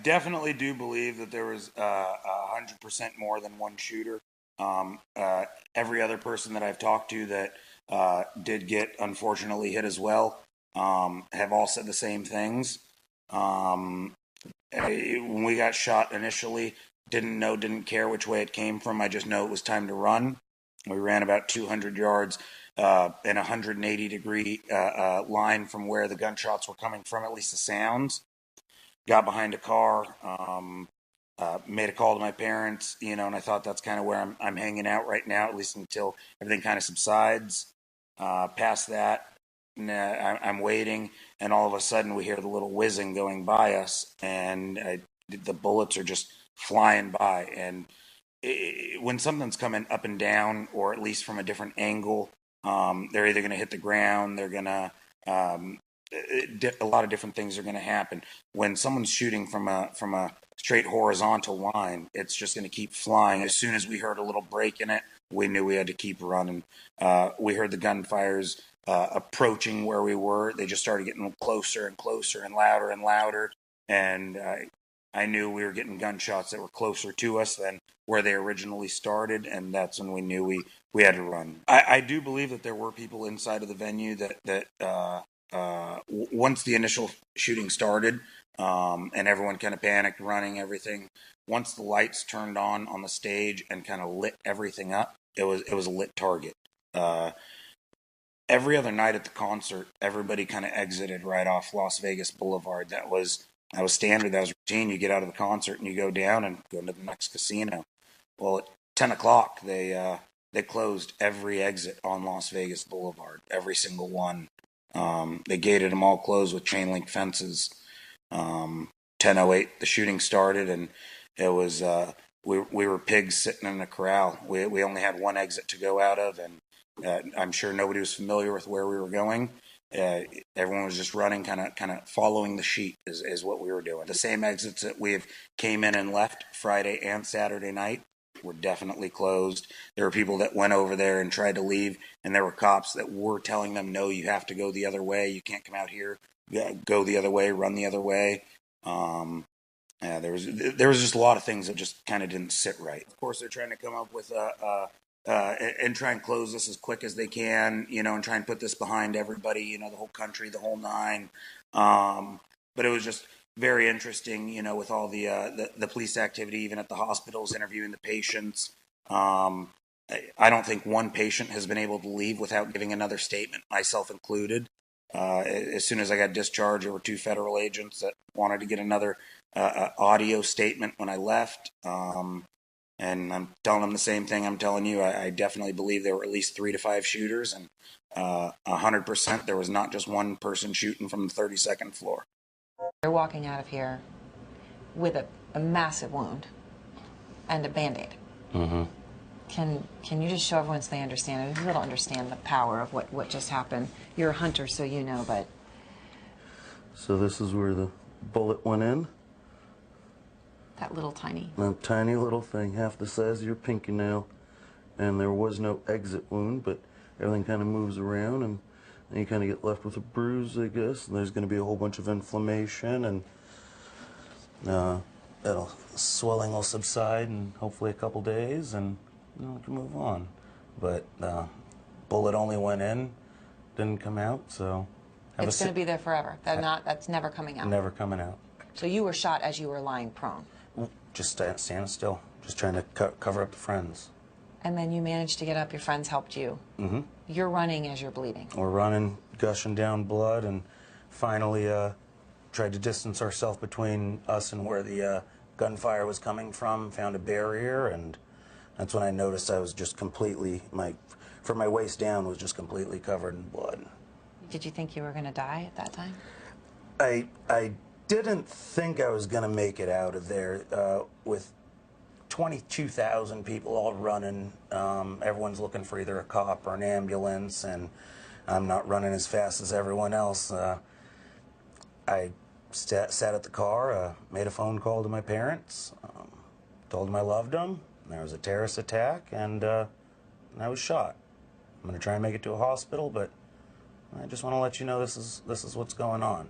definitely do believe that there was 100% more than one shooter. Every other person that I've talked to that did get unfortunately hit as well have all said the same things. Um, when we got shot initially, didn't care which way it came from. I just know it was time to run. We ran about 200 yards in a 180-degree line from where the gunshots were coming from, at least the sounds. Got behind a car, made a call to my parents, and I thought that's kind of where I'm hanging out right now, at least until everything kind of subsides. Past that, I'm waiting, and all of a sudden we hear the little whizzing going by us, and the bullets are just flying by. And when something's coming up and down, or at least from a different angle, they're either going to hit the ground, they're going to a lot of different things are going to happen. When someone's shooting from a straight horizontal line, it's just going to keep flying. As soon as we heard a little break in it, we knew we had to keep running. We heard the gunfires approaching where we were. They just started getting closer and closer and louder and louder. And I knew we were getting gunshots that were closer to us than where they originally started, and that's when we knew we had to run. I do believe that there were people inside of the venue that once the initial shooting started, and everyone kind of panicked, running everything. Once the lights turned on the stage and kind of lit everything up, it was a lit target. Every other night at the concert, everybody kind of exited right off Las Vegas Boulevard. That was standard. That was routine. You get out of the concert and you go down and go into the next casino. Well, at 10 o'clock, they closed every exit on Las Vegas Boulevard, every single one. They gated them all closed with chain link fences. 10:08, the shooting started, and it was we were pigs sitting in a corral. We only had one exit to go out of, and I'm sure nobody was familiar with where we were going. Everyone was just running, kind of following the sheet is what we were doing. The same exits that we have came in and left Friday and Saturday night were definitely closed. There were people that went over there and tried to leave, and there were cops that were telling them, no, you have to go the other way. You can't come out here. Go the other way, run the other way. There was just a lot of things that just kind of didn't sit right. Of course, they're trying to come up with and try and close this as quick as they can, and try and put this behind everybody, the whole country, the whole nine. But it was just very interesting, with all the police activity, even at the hospitals, interviewing the patients. I don't think one patient has been able to leave without giving another statement, myself included. As soon as I got discharged, there were 2 federal agents that wanted to get another audio statement when I left. And I'm telling them the same thing I'm telling you. I definitely believe there were at least 3 to 5 shooters, and 100% there was not just one person shooting from the 32nd floor. You're walking out of here with a massive wound and a Band-Aid. Mm-hmm. Can you just show everyone so they understand? People don't understand the power of what just happened. You're a hunter, so you know, but... So this is where the bullet went in. That little tiny... That tiny little thing, half the size of your pinky nail. And there was no exit wound, but everything kind of moves around, and you kind of get left with a bruise, I guess. And there's going to be a whole bunch of inflammation, and swelling will subside in hopefully a couple days, and we can move on. But bullet only went in, didn't come out, so... It's going to be there forever. That's never coming out. Never coming out. So you were shot as you were lying prone? Just standing still, just trying to cover up the friends. And then you managed to get up, your friends helped you. Mm-hmm. You're running as you're bleeding. We're running, gushing down blood, and finally tried to distance ourselves between us and where the gunfire was coming from, found a barrier, and that's when I noticed I was just completely, from my waist down, was just completely covered in blood. Did you think you were going to die at that time? I didn't think I was going to make it out of there with 22,000 people all running. Everyone's looking for either a cop or an ambulance, and I'm not running as fast as everyone else. I sat at the car, made a phone call to my parents, told them I loved them. There was a terrorist attack, and I was shot. I'm going to try and make it to a hospital, but I just want to let you know this is what's going on.